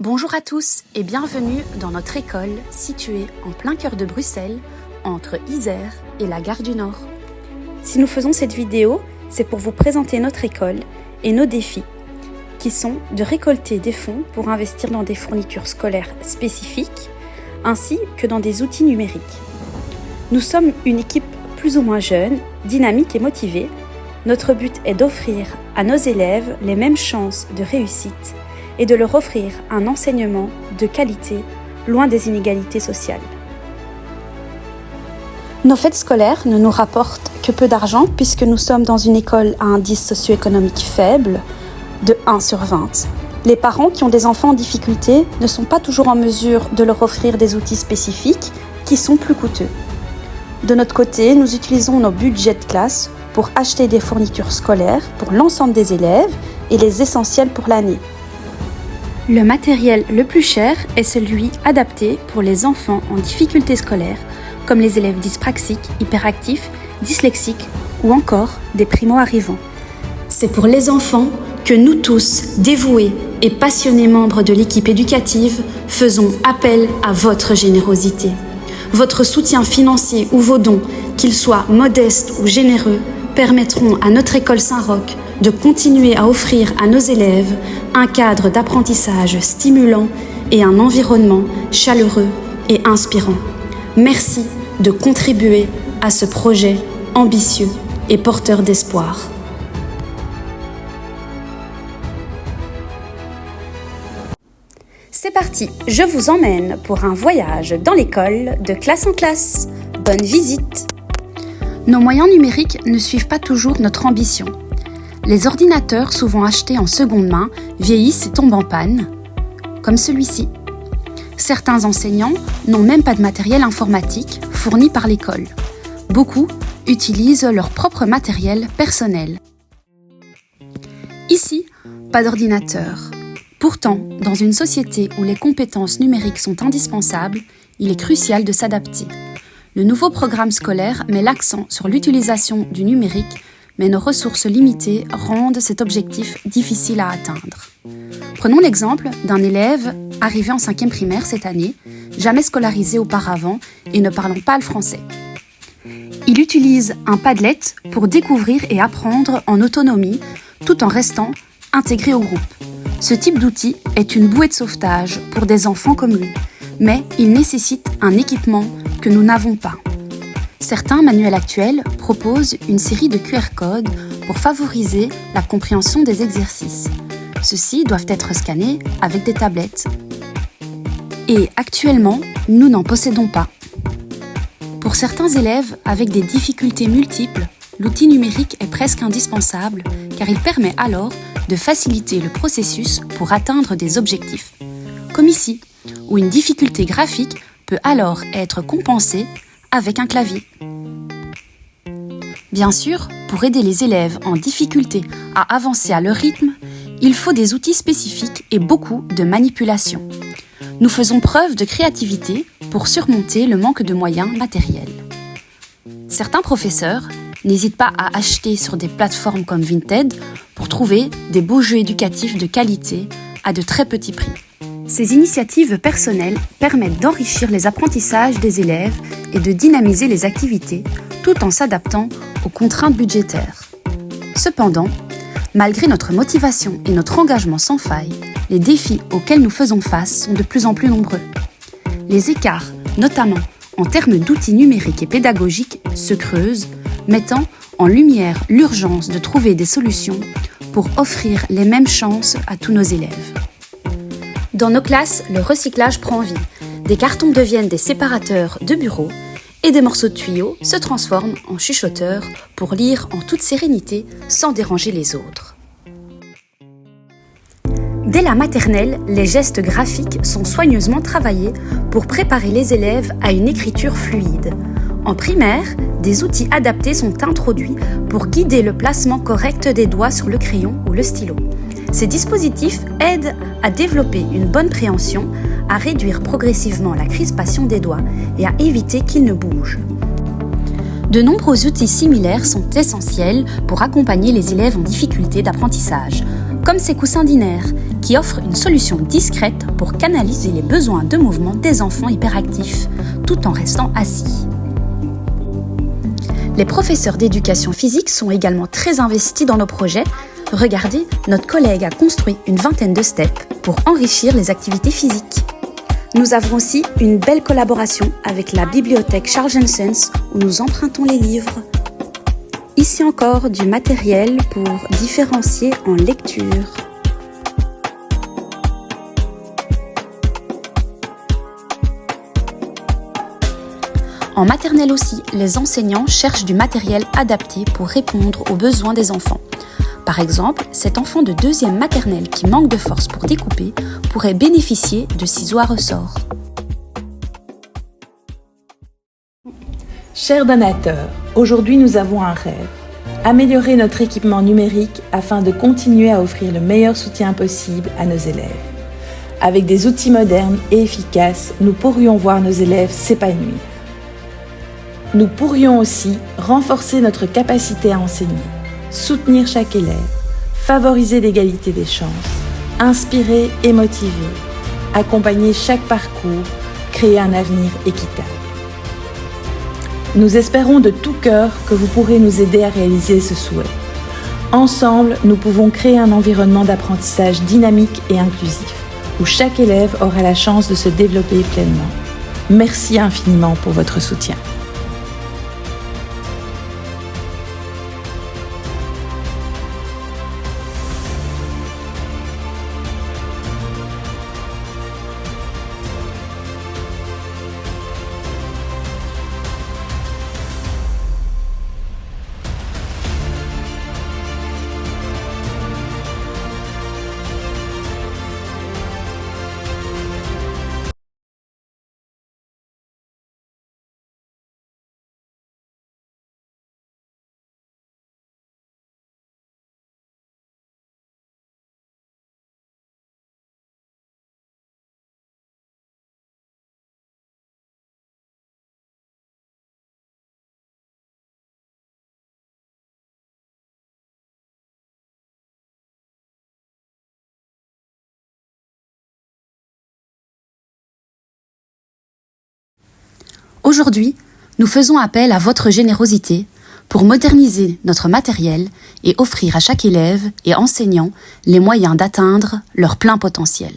Bonjour à tous et bienvenue dans notre école située en plein cœur de Bruxelles, entre Isère et la gare du Nord. Si nous faisons cette vidéo, c'est pour vous présenter notre école et nos défis, qui sont de récolter des fonds pour investir dans des fournitures scolaires spécifiques, ainsi que dans des outils numériques. Nous sommes une équipe plus ou moins jeune, dynamique et motivée. Notre but est d'offrir à nos élèves les mêmes chances de réussite et de leur offrir un enseignement de qualité, loin des inégalités sociales. Nos fêtes scolaires ne nous rapportent que peu d'argent puisque nous sommes dans une école à indice socio-économique faible, de 1 sur 20. Les parents qui ont des enfants en difficulté ne sont pas toujours en mesure de leur offrir des outils spécifiques qui sont plus coûteux. De notre côté, nous utilisons nos budgets de classe pour acheter des fournitures scolaires pour l'ensemble des élèves et les essentiels pour l'année. Le matériel le plus cher est celui adapté pour les enfants en difficulté scolaire, comme les élèves dyspraxiques, hyperactifs, dyslexiques ou encore des primo-arrivants. C'est pour les enfants que nous tous, dévoués et passionnés membres de l'équipe éducative, faisons appel à votre générosité. Votre soutien financier ou vos dons, qu'ils soient modestes ou généreux, permettront à notre école Saint-Roch de continuer à offrir à nos élèves un cadre d'apprentissage stimulant et un environnement chaleureux et inspirant. Merci de contribuer à ce projet ambitieux et porteur d'espoir. C'est parti, je vous emmène pour un voyage dans l'école de classe en classe. Bonne visite! Nos moyens numériques ne suivent pas toujours notre ambition. Les ordinateurs, souvent achetés en seconde main, vieillissent et tombent en panne, comme celui-ci. Certains enseignants n'ont même pas de matériel informatique fourni par l'école. Beaucoup utilisent leur propre matériel personnel. Ici, pas d'ordinateur. Pourtant, dans une société où les compétences numériques sont indispensables, il est crucial de s'adapter. Le nouveau programme scolaire met l'accent sur l'utilisation du numérique, mais nos ressources limitées rendent cet objectif difficile à atteindre. Prenons l'exemple d'un élève arrivé en 5e primaire cette année, jamais scolarisé auparavant et ne parlant pas le français. Il utilise un Padlet pour découvrir et apprendre en autonomie, tout en restant intégré au groupe. Ce type d'outil est une bouée de sauvetage pour des enfants comme lui, mais il nécessite un équipement que nous n'avons pas. Certains manuels actuels proposent une série de QR codes pour favoriser la compréhension des exercices. Ceux-ci doivent être scannés avec des tablettes. Et actuellement, nous n'en possédons pas. Pour certains élèves avec des difficultés multiples, l'outil numérique est presque indispensable car il permet alors de faciliter le processus pour atteindre des objectifs. Comme ici, où une difficulté graphique peut alors être compensée avec un clavier. Bien sûr, pour aider les élèves en difficulté à avancer à leur rythme, il faut des outils spécifiques et beaucoup de manipulation. Nous faisons preuve de créativité pour surmonter le manque de moyens matériels. Certains professeurs n'hésitent pas à acheter sur des plateformes comme Vinted pour trouver des beaux jeux éducatifs de qualité à de très petits prix. Ces initiatives personnelles permettent d'enrichir les apprentissages des élèves et de dynamiser les activités tout en s'adaptant aux contraintes budgétaires. Cependant, malgré notre motivation et notre engagement sans faille, les défis auxquels nous faisons face sont de plus en plus nombreux. Les écarts, notamment en termes d'outils numériques et pédagogiques, se creusent, mettant en lumière l'urgence de trouver des solutions pour offrir les mêmes chances à tous nos élèves. Dans nos classes, le recyclage prend vie. Des cartons deviennent des séparateurs de bureaux et des morceaux de tuyaux se transforment en chuchoteurs pour lire en toute sérénité sans déranger les autres. Dès la maternelle, les gestes graphiques sont soigneusement travaillés pour préparer les élèves à une écriture fluide. En primaire, des outils adaptés sont introduits pour guider le placement correct des doigts sur le crayon ou le stylo. Ces dispositifs aident à développer une bonne préhension, à réduire progressivement la crispation des doigts et à éviter qu'ils ne bougent. De nombreux outils similaires sont essentiels pour accompagner les élèves en difficulté d'apprentissage, comme ces coussins dinaires qui offre une solution discrète pour canaliser les besoins de mouvement des enfants hyperactifs, tout en restant assis. Les professeurs d'éducation physique sont également très investis dans nos projets. Regardez, notre collègue a construit une vingtaine de steps pour enrichir les activités physiques. Nous avons aussi une belle collaboration avec la bibliothèque Charles Sons où nous empruntons les livres. Ici encore du matériel pour différencier en lecture. En maternelle aussi, les enseignants cherchent du matériel adapté pour répondre aux besoins des enfants. Par exemple, cet enfant de 2e maternelle qui manque de force pour découper pourrait bénéficier de ciseaux à ressort. Chers donateurs, aujourd'hui nous avons un rêve. Améliorer notre équipement numérique afin de continuer à offrir le meilleur soutien possible à nos élèves. Avec des outils modernes et efficaces, nous pourrions voir nos élèves s'épanouir. Nous pourrions aussi renforcer notre capacité à enseigner, soutenir chaque élève, favoriser l'égalité des chances, inspirer et motiver, accompagner chaque parcours, créer un avenir équitable. Nous espérons de tout cœur que vous pourrez nous aider à réaliser ce souhait. Ensemble, nous pouvons créer un environnement d'apprentissage dynamique et inclusif, où chaque élève aura la chance de se développer pleinement. Merci infiniment pour votre soutien. Aujourd'hui, nous faisons appel à votre générosité pour moderniser notre matériel et offrir à chaque élève et enseignant les moyens d'atteindre leur plein potentiel.